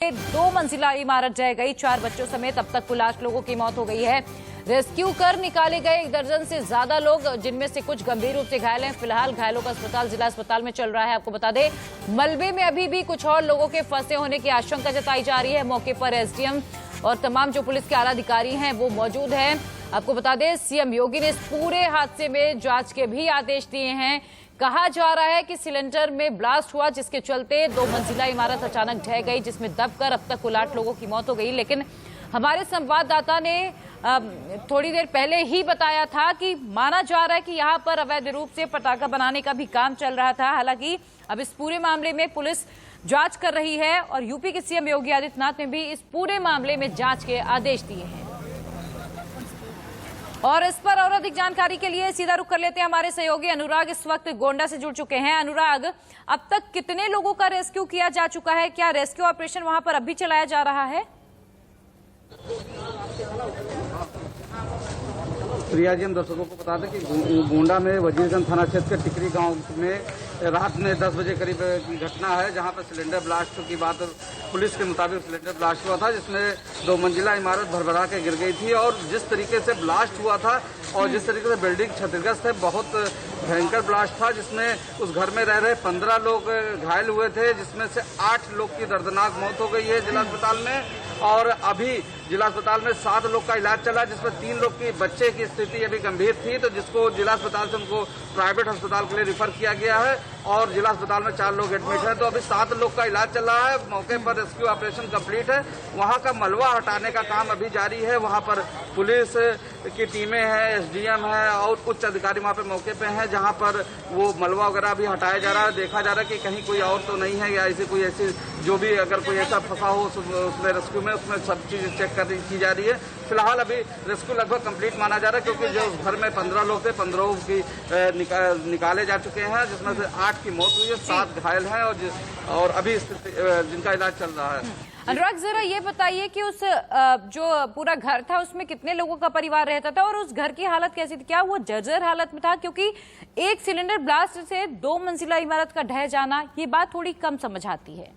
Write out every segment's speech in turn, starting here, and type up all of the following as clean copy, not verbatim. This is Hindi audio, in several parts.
दो मंजिला इमारत ढह गई, 4 बच्चों समेत अब तक कुल 8 लोगों की मौत हो गई है। रेस्क्यू कर निकाले गए 1 दर्जन से ज्यादा लोग, जिनमें से कुछ गंभीर रूप से घायल हैं। फिलहाल घायलों का अस्पताल जिला अस्पताल में चल रहा है। आपको बता दें, मलबे में अभी भी कुछ और लोगों के फंसे होने की आशंका जताई जा रही है। मौके पर एसडीएम और तमाम जो पुलिस के आला अधिकारी हैं वो मौजूद हैं। आपको बता दें, सीएम योगी ने इस पूरे हादसे में जांच के भी आदेश दिए हैं। कहा जा रहा है कि सिलेंडर में ब्लास्ट हुआ, जिसके चलते 2 मंजिला इमारत अचानक ढह गई, जिसमें दबकर अब तक कुल 8 लोगों की मौत हो गई। लेकिन हमारे संवाददाता ने थोड़ी देर पहले ही बताया था कि माना जा रहा है कि यहां पर अवैध रूप से पटाखा बनाने का भी काम चल रहा था। हालांकि अब इस पूरे मामले में पुलिस जांच कर रही है और यूपी के सीएम योगी आदित्यनाथ ने भी इस पूरे मामले में जांच के आदेश दिए हैं। और इस पर और अधिक जानकारी के लिए सीधा रुख कर लेते हैं। हमारे सहयोगी अनुराग इस वक्त गोंडा से जुड़ चुके हैं। अनुराग, अब तक कितने लोगों का रेस्क्यू किया जा चुका है? क्या रेस्क्यू ऑपरेशन वहां पर अभी चलाया जा रहा है? प्रिया जी, हम दर्शकों को बता दें कि गोंडा में वजीरगंज थाना क्षेत्र के टिकरी गांव में रात में 10 बजे करीब की घटना है, जहां पर सिलेंडर ब्लास्ट की बात पुलिस के मुताबिक सिलेंडर ब्लास्ट हुआ था, जिसमें 2 मंजिला इमारत भरभरा के गिर गई थी। और जिस तरीके से ब्लास्ट हुआ था और जिस तरीके से बिल्डिंग क्षतिग्रस्त है, बहुत भयंकर ब्लास्ट था, जिसमें उस घर में रह रहे 15 लोग घायल हुए थे, जिसमें से 8 लोग की दर्दनाक मौत हो गई है जिला अस्पताल में। और अभी जिला अस्पताल में 7 लोग का इलाज चला, जिसमें 3 लोग की बच्चे की स्थिति अभी गंभीर थी, तो जिसको जिला अस्पताल से उनको प्राइवेट अस्पताल के लिए रिफर किया गया है। और जिला अस्पताल में 4 लोग एडमिट हैं, तो अभी 7 लोग का इलाज चल रहा है। मौके पर रेस्क्यू ऑपरेशन कंप्लीट है। वहां का मलबा हटाने का काम अभी जारी है। वहां पर पुलिस की टीमें हैं, एसडीएम है और उच्च अधिकारी वहां पे मौके पे हैं, जहां पर वो मलबा वगैरह भी हटाया जा रहा है। देखा जा रहा है कि कहीं कोई और तो नहीं है, या ऐसी कोई ऐसी जो भी अगर कोई ऐसा फंसा हो उसमें रेस्क्यू में, उसमें सब चीज चेक की जा रही है। फिलहाल अभी रेस्क्यू लगभग कंप्लीट माना जा रहा है, क्योंकि जो घर में 15 लोग थे, 15 की निकाले जा चुके हैं, जिसमें से 8 की मौत हुई है, 7 घायल हैं और अभी जिनका इलाज चल रहा है। अनुराग, जरा ये बताइए कि उस जो पूरा घर था उसमें कितने लोगों का परिवार रहता था और उस घर की हालत कैसी थी? क्या वो जर्जर हालत में था? क्योंकि एक सिलेंडर ब्लास्ट से 2 मंजिला इमारत का ढह जाना, ये बात थोड़ी कम समझ आती है।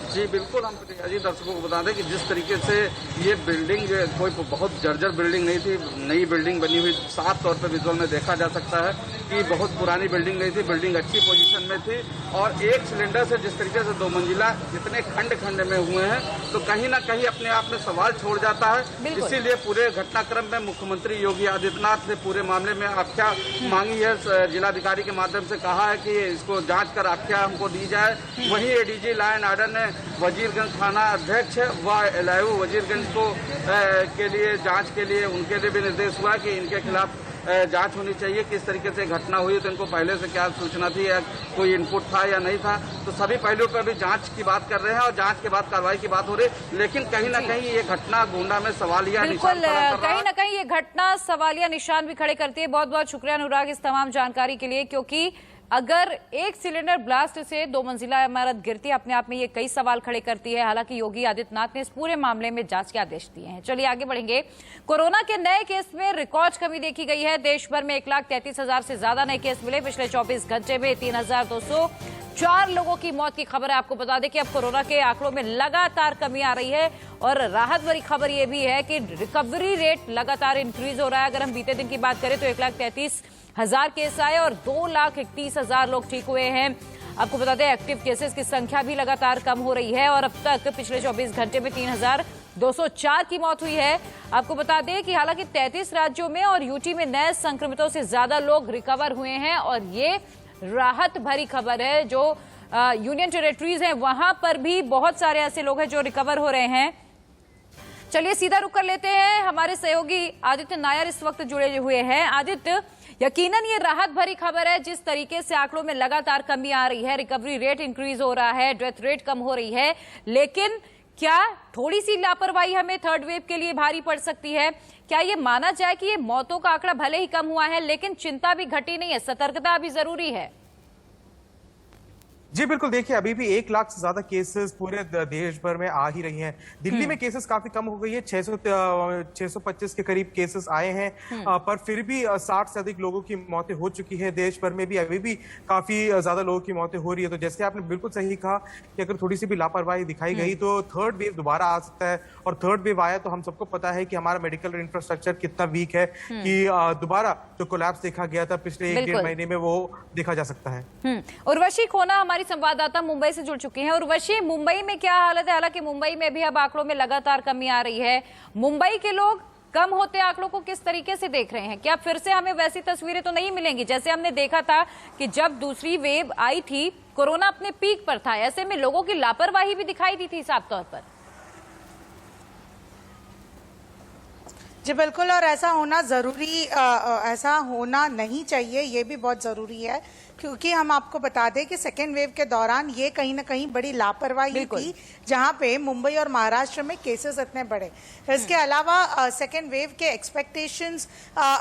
जी बिल्कुल, हम जी दर्शकों को बता दें कि जिस तरीके से ये बिल्डिंग कोई बहुत जर्जर बिल्डिंग नहीं थी, नई बिल्डिंग बनी हुई, साफ तौर पर विजुअल में देखा जा सकता है कि बहुत पुरानी बिल्डिंग नहीं थी, बिल्डिंग अच्छी पोजीशन में थी। और एक सिलेंडर से जिस तरीके से 2 मंजिला इतने खंड में हुए हैं, तो कहीं ना कहीं अपने आप में सवाल छोड़ जाता है। इसीलिए पूरे घटनाक्रम में मुख्यमंत्री योगी आदित्यनाथ ने पूरे मामले में आख्या मांगी है। जिलाधिकारी के माध्यम से कहा है कि इसको जांच कर आख्या हमको दी जाए। वहीं एडीजी लॉ एंड ऑर्डर ने वजीरगंज थाना अध्यक्ष व एलआईओ वजीरगंज को के लिए जांच के लिए उनके लिए भी निर्देश हुआ कि इनके खिलाफ जांच होनी चाहिए। किस तरीके से घटना हुई, तो इनको पहले से क्या सूचना थी या कोई इनपुट था या नहीं था, तो सभी पहलुओं पर भी जांच की बात कर रहे हैं और जांच के बाद कार्रवाई की बात हो रही है। लेकिन कहीं ना कहीं ये घटना गोंडा में सवालिया निशान खड़ा कर रहा है। कहीं ना कहीं ये घटना सवालिया निशान भी खड़े करती है। बहुत बहुत शुक्रिया अनुराग इस तमाम जानकारी के लिए, क्योंकि अगर एक सिलेंडर ब्लास्ट से 2 मंजिला इमारत गिरती है, अपने आप में ये कई सवाल खड़े करती है। हालांकि योगी आदित्यनाथ ने इस पूरे मामले में जांच के आदेश दिए हैं। चलिए आगे बढ़ेंगे। कोरोना के नए केस में रिकॉर्ड कमी देखी गई है। देश भर में 1,33,000 से ज्यादा नए केस मिले। पिछले 24 घंटे में 3,204 लोगों की मौत की खबर है। आपको बता दें कि अब कोरोना के आंकड़ों में लगातार कमी आ रही है और राहत भरी खबर यह भी है कि रिकवरी रेट लगातार इंक्रीज हो रहा है। अगर हम बीते दिन की बात करें तो 1,33,000 केस आए और 2,31,000 लोग ठीक हुए हैं। आपको बता दें, एक्टिव केसेस की संख्या भी लगातार कम हो रही है और अब तक पिछले 24 घंटे में 3,204 की मौत हुई है। आपको बता दें कि हालांकि 33 राज्यों में और यूटी में नए संक्रमितों से ज्यादा लोग रिकवर हुए हैं और ये राहत भरी खबर है। जो यूनियन टेरिटरीज हैं वहां पर भी बहुत सारे ऐसे लोग हैं जो रिकवर हो रहे हैं। चलिए सीधा रुख कर लेते हैं। हमारे सहयोगी आदित्य नायर इस वक्त जुड़े हुए हैं। आदित्य, यकीनन ये राहत भरी खबर है। जिस तरीके से आंकड़ों में लगातार कमी आ रही है, रिकवरी रेट इंक्रीज हो रहा है, डेथ रेट कम हो रही है, लेकिन क्या थोड़ी सी लापरवाही हमें थर्ड वेव के लिए भारी पड़ सकती है? क्या ये माना जाए कि ये मौतों का आंकड़ा भले ही कम हुआ है, लेकिन चिंता भी घटी नहीं है, सतर्कता भी जरूरी है? जी बिल्कुल, देखिए अभी भी 1 लाख से ज्यादा केसेस पूरे देश भर में आ ही रही हैं। दिल्ली में केसेस काफी कम हो गई है, 625 के करीब केसेस आए हैं, पर फिर भी 60 से अधिक लोगों की मौतें हो चुकी है। देश भर में भी अभी भी काफी ज्यादा लोगों की मौतें हो रही है। तो जैसे आपने बिल्कुल सही कहा कि अगर थोड़ी सी भी लापरवाही दिखाई गई तो थर्ड वेव दोबारा आ सकता है, और थर्ड वेव आया तो हम सबको पता है कि हमारा मेडिकल इंफ्रास्ट्रक्चर कितना वीक है कि दोबारा जो कोलैप्स देखा गया था पिछले 1-1.5 महीने में, वो देखा जा सकता है। उर्वशी खोना हमारी संवाददाता मुंबई से जुड़ चुकी हैं। उर्वशी, मुंबई में क्या हालत है? हालांकि मुंबई में भी अब आंकड़ों में लगातार कमी आ रही है। मुंबई के लोग कम होते आंकड़ों को किस तरीके से देख रहे हैं? क्या फिर से हमें वैसी तस्वीरें तो नहीं मिलेंगी जैसे हमने देखा था कि जब दूसरी वेव आई थी, कोरोना अपने पीक पर था, ऐसे में लोगों की लापरवाही भी दिखाई दी थी साफ तौर पर? जी बिल्कुल, और ऐसा होना ज़रूरी ऐसा होना नहीं चाहिए, ये भी बहुत ज़रूरी है, क्योंकि हम आपको बता दें कि सेकेंड वेव के दौरान ये कहीं ना कहीं बड़ी लापरवाही थी, जहां पे मुंबई और महाराष्ट्र में केसेस इतने बढ़े। इसके अलावा सेकेंड वेव के एक्सपेक्टेशंस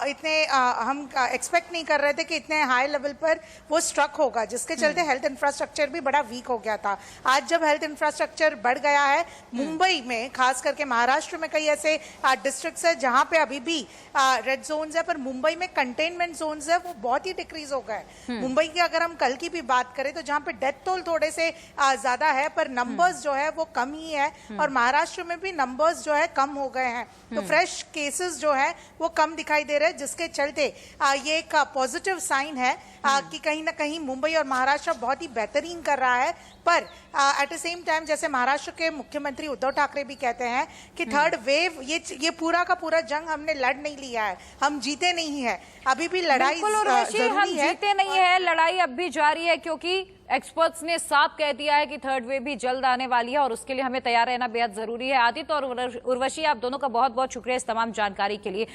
इतने हम एक्सपेक्ट नहीं कर रहे थे कि इतने हाई लेवल पर वो स्ट्रक होगा, जिसके चलते हेल्थ इंफ्रास्ट्रक्चर भी बड़ा वीक हो गया था। आज जब हेल्थ इंफ्रास्ट्रक्चर बढ़ गया है, मुंबई में खास करके, महाराष्ट्र में कई ऐसे डिस्ट्रिक्ट्स है जहां पे अभी भी रेड जोन्स है, पर मुंबई में कंटेनमेंट जोन्स है वो बहुत ही डिक्रीज हो गए। मुंबई की अगर हम कल की भी बात करें तो जहां पे डेथ टोल थोड़े से ज्यादा है, पर नंबर्स जो है वो कम ही है, और महाराष्ट्र में भी नंबर्स जो है कम हो गए हैं। तो फ्रेश केसेस जो है वो कम दिखाई दे रहे हैं, जिसके चलते ये एक पॉजिटिव साइन है कि कहीं ना कहीं मुंबई और महाराष्ट्र बहुत ही बेहतरीन कर रहा है। पर एट द सेम टाइम, जैसे महाराष्ट्र के मुख्यमंत्री उद्धव ठाकरे भी कहते हैं कि थर्ड वेव, ये पूरा का पूरा जंग हमने लड़ नहीं लिया है, हम जीते नहीं है, अभी भी लड़ाई हम जीते नहीं है, लड़ाई अब भी जारी है, क्योंकि एक्सपर्ट्स ने साफ कह दिया है कि थर्ड वेव भी जल्द आने वाली है और उसके लिए हमें तैयार रहना बेहद जरूरी है। आदित्य और उर्वशी, आप दोनों का बहुत बहुत शुक्रिया इस तमाम जानकारी के लिए।